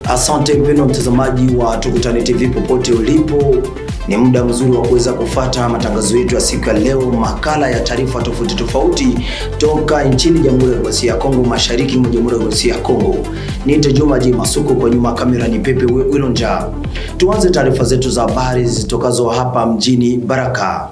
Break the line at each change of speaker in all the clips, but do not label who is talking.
Asante mpendwa mtazamaji wa Tukutane TV popote ulipo. Ni muda mzuri wa kuweza kufuata matangazo yetu ya siku ya leo, makala ya taarifa tofauti toka nchini Jamhuri ya Kidemokrasia ya Kongo, mashariki mwa Jamhuri ya Kidemokrasia ya Kongo. Niite Juma J Masuko, kwa nyuma kamera ni Pepe Wilonja. Tuanze taarifa zetu za habari zitokazo hapa mjini Baraka.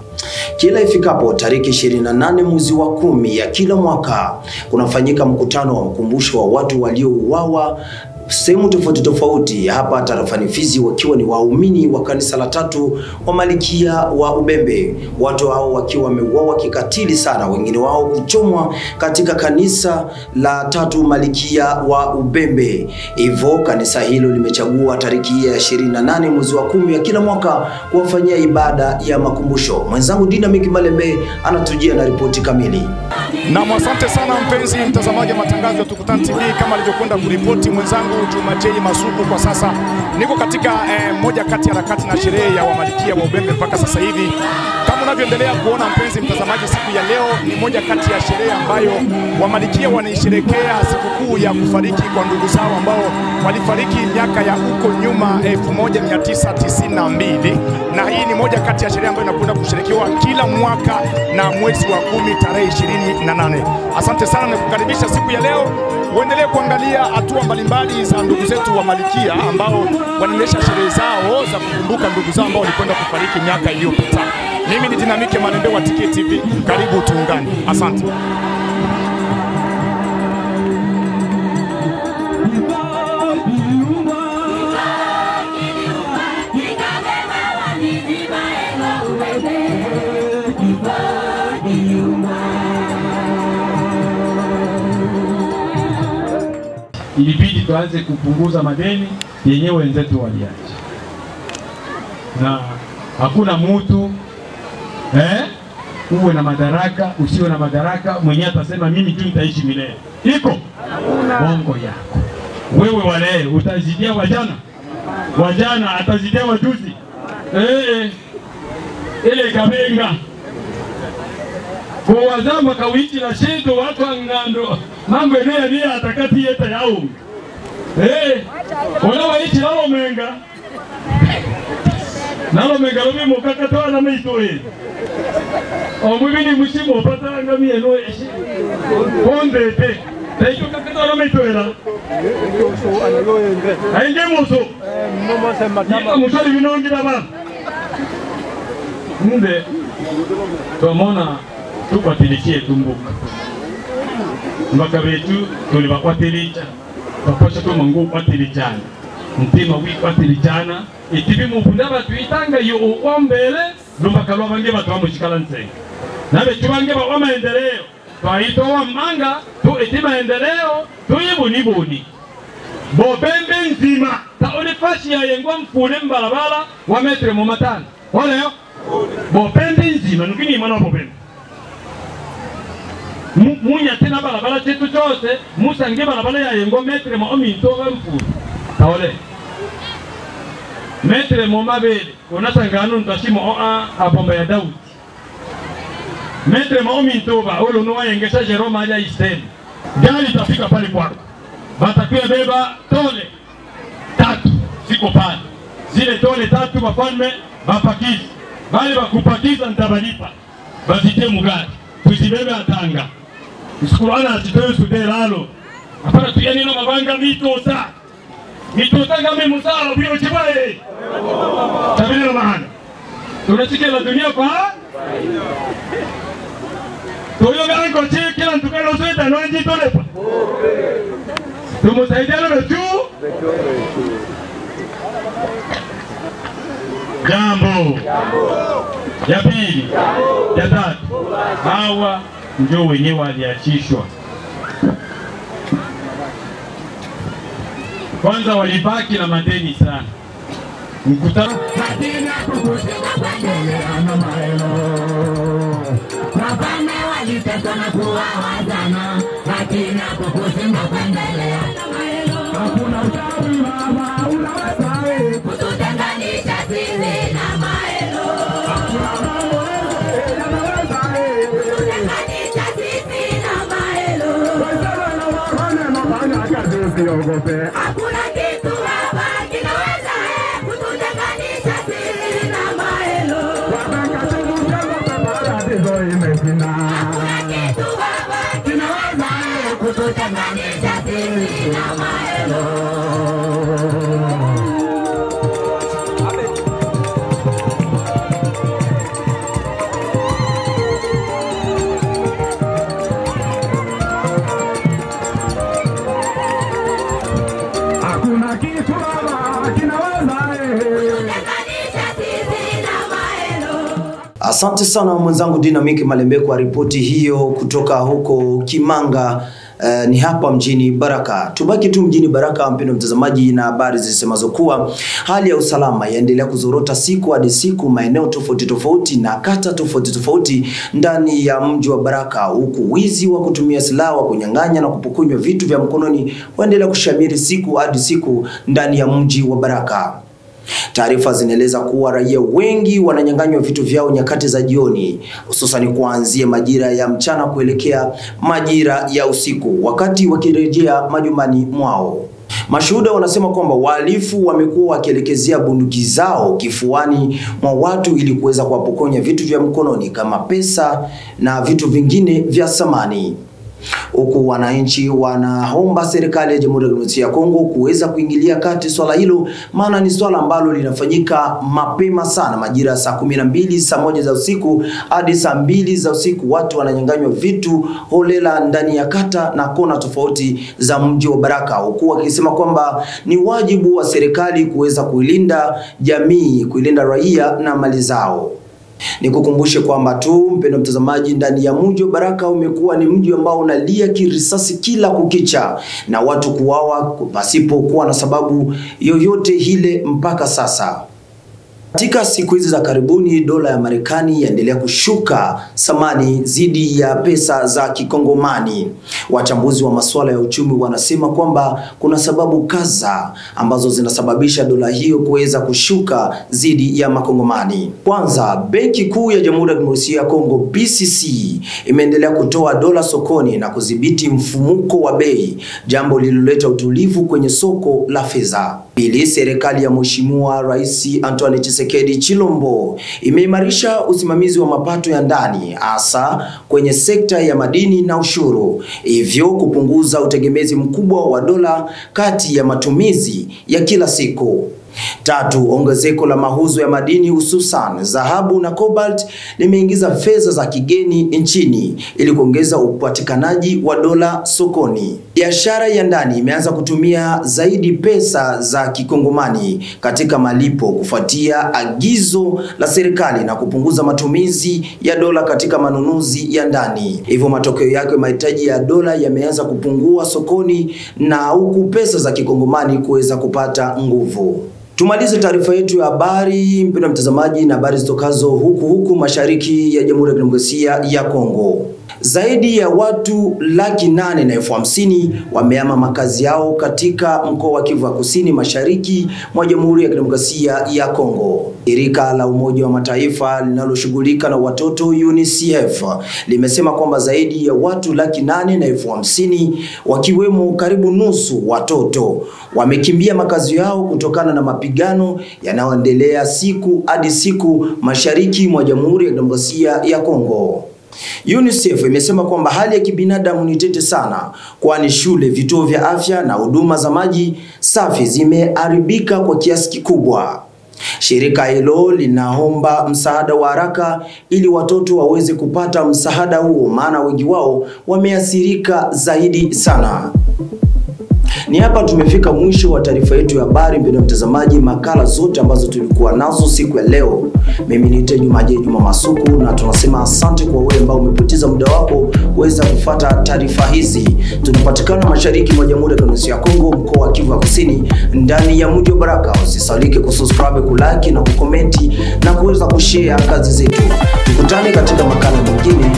Kila ifikapo tariki 28 mwezi wa 10 ya kila mwaka kunafanyika mkutano wa mkumbusho wa watu waliouawa sehemu tofauti hapa tarafani Fizi, wakiwa ni waumini wa kanisa la tatu wa Malikia wa Ubembe. Watu hao wakiwa wameuawa kikatili sana, wengine wao kuchomwa katika kanisa la tatu Malikia wa Ubembe. Hivyo kanisa hilo limechagua tariki ya 28 mwezi wa 10 ya kila mwaka kuwafanyia ibada ya makumbusho. Mwenzangu Dynamic Malembe anatujia na ripoti kamili.
Na asante sana mpenzi mtazamaji wa matangazo ya Tukutane TV, kama alivyokwenda kuripoti mwenzangu Juma J Masuko. Kwa sasa niko katika moja kati ya harakati na sherehe ya Wamalikia wa Ubembe mpaka sasa hivi. Kama unavyoendelea kuona mpenzi mtazamaji, siku ya leo ni moja kati ya sherehe ambayo Wamalikia wanaisherehekea sikukuu ya kufariki kwa ndugu zao ambao walifariki miaka ya huko nyuma 1992, na hii ni moja kati ya sherehe ambayo inakwenda kusherekewa kila mwaka na mwezi wa 10 tarehe 28. Asante sana na kukaribisha siku ya leo. Uendelee kuangalia hatua mbalimbali za ndugu zetu wa Malikia ambao wanaendesha sherehe zao za kukumbuka ndugu zao ambao walikwenda kufariki miaka iliyopita. Mimi ni Dynamic Malembe wa TK TV. Karibu tuungane. Asante.
Ilibidi tuanze kupunguza madeni yenyewe wenzetu waliacha. Na hakuna mtu uwe na madaraka, usiwe na madaraka, mwenye atasema mimi tu nitaishi milele. Iko bongo yako. Wewe wale utazidia wajana atazidia wajuzi. Ile kabenga kwa wazama kawiti la sheto watu angando mambo enea nia atakati yeta yao. Wala waichi nalo menga lomi mokaka toa na meitoe omwibini mushimo pata ngamie no eshi kondete taiko kakata na meitoela ainge moso yiko musali binongira ba nde tomona tukwatilikie tumbuka mbaka betu tulibakwatilicha baposha tumangu kwatilijana mtima wikwatilijana itibi mubunda batuitanga yo ombele lumbaka lwabange batwamushikala nsenga nabe tubange ba maendeleo twaito wa manga tu itiba maendeleo tuyibuni Bobembe nzima taone fashi ya yengwa mfune mbalabala wa metre mu matano oleyo Bobembe nzima nukini mwana Bobembe munya tena balabala chetu chose musange balabala ya yengo metre mo omintoga mfuru taole metre mo mabele onasangano ntashimo abomba ya Daudi metre mo omintoba olo no wayengesha Jeroma aja isteni gari tafika pale kwako batakuya beba tole 3 siko pale zile tole 3 bafalme bapakiza bali bakupakiza ntabalipa bazite mugari tusibebe atanga Isikurana atitoe sudelalo apana tuyani no mabanga mitosa ngame musala bio chibae tabile na mahana tunachike la dunia kwa toyo gango chike kila ntukalo sweta no anji tolepa tumusaidia na tu jambo ya pili ya tatu hawa ndio wenyewe waliachishwa. Kwanza walibaki na madeni sana. Mkutano
Mapame waliteswa na kuwawazana, lakini kukusema kuendelea. Hakuna uchawi mama unawezawe kututenganisha sisi na maelo. Hakuna kututenganisha sisi na maelo. Hakuna kitu
Asante sana mwenzangu Dynamic Malembe kwa ripoti hiyo kutoka huko Kimanga. Ni hapa mjini Baraka. Tubaki tu mjini Baraka mpendwa mtazamaji, na habari zisemazo kuwa hali ya usalama yaendelea kuzorota siku hadi siku maeneo tofauti tofauti na kata tofauti tofauti ndani ya mji wa Baraka, huku wizi wa kutumia silaha, wa kunyang'anya na kupokonywa vitu vya mkononi waendelea kushamiri siku hadi siku ndani ya mji wa Baraka. Taarifa zinaeleza kuwa raia wengi wananyang'anywa vitu vyao nyakati za jioni, hususan kuanzia majira ya mchana kuelekea majira ya usiku wakati wakirejea majumbani mwao. Mashuhuda wanasema kwamba wahalifu wamekuwa wakielekezea bunduki zao kifuani mwa watu ili kuweza kuwapokonya vitu vya mkononi kama pesa na vitu vingine vya thamani. Huku wananchi wanaomba serikali ya Jamhuri ya Kidemokrasia ya Kongo kuweza kuingilia kati swala hilo, maana ni swala ambalo linafanyika mapema sana majira ya saa 12, saa 1 za usiku hadi saa 2 za usiku. Watu wananyang'anywa vitu holela ndani ya kata na kona tofauti za mji wa Baraka, huku wakisema kwamba ni wajibu wa serikali kuweza kuilinda jamii, kuilinda raia na mali zao. Nikukumbushe kwamba tu mpendwa mtazamaji, ndani ya mji wa Baraka umekuwa ni mji ambao unalia kirisasi kila kukicha na watu kuuawa pasipo kuwa na sababu yoyote ile mpaka sasa. Katika siku hizi za karibuni dola ya Marekani yaendelea kushuka thamani zidi ya pesa za kikongomani. Wachambuzi wa masuala ya uchumi wanasema kwamba kuna sababu kadhaa ambazo zinasababisha dola hiyo kuweza kushuka zidi ya makongomani. Kwanza, Benki Kuu ya Jamhuri ya Kidemokrasia ya Kongo BCC imeendelea kutoa dola sokoni na kudhibiti mfumuko wa bei, jambo lililoleta utulivu kwenye soko la fedha. Pili, serikali ya Mheshimiwa Rais Antoine Tshisekedi Chilombo imeimarisha usimamizi wa mapato ya ndani hasa kwenye sekta ya madini na ushuru, hivyo kupunguza utegemezi mkubwa wa dola kati ya matumizi ya kila siku. Tatu, ongezeko la mauzo ya madini hususan dhahabu na cobalt limeingiza fedha za kigeni nchini ili kuongeza upatikanaji wa dola sokoni. Biashara ya ndani imeanza kutumia zaidi pesa za kikongomani katika malipo kufuatia agizo la serikali na kupunguza matumizi ya dola katika manunuzi ya ndani. Hivyo matokeo yake mahitaji ya dola yameanza kupungua sokoni na huku pesa za kikongomani kuweza kupata nguvu. Tumalize taarifa yetu ya habari mpendwa mtazamaji na habari zitokazo huku mashariki ya Jamhuri ya Kidemokrasia ya Kongo. Zaidi ya watu 850,000 wamehama makazi yao katika mkoa wa Kivu Kusini mashariki mwa Jamhuri ya Kidemokrasia ya Kongo. Shirika la Umoja wa Mataifa linaloshughulika na watoto UNICEF limesema kwamba zaidi ya watu 850,000 wakiwemo karibu nusu watoto wamekimbia makazi yao kutokana na mapigano yanayoendelea siku hadi siku mashariki mwa Jamhuri ya Kidemokrasia ya Kongo. UNICEF imesema kwamba hali ya kibinadamu ni tete sana, kwani shule, vituo vya afya na huduma za maji safi zimeharibika kwa kiasi kikubwa. Shirika hilo linaomba msaada wa haraka ili watoto waweze kupata msaada huo, maana wengi wao wameathirika zaidi sana. Ni hapa tumefika mwisho wa taarifa yetu ya habari mpendwa mtazamaji, makala zote ambazo tulikuwa nazo siku ya leo. Mimi ni Juma Masuku na tunasema asante kwa wewe ambao umepoteza muda wako kuweza kufuata taarifa hizi. Tunapatikana mashariki mwa Jamhuri ya Kidemokrasia ya Kongo, mkoa wa Kivu Kusini, ndani ya mji wa Baraka. Usisalike kusubscribe, kulike na kukomenti na kuweza kushare kazi zetu. Tukutane katika makala nyingine.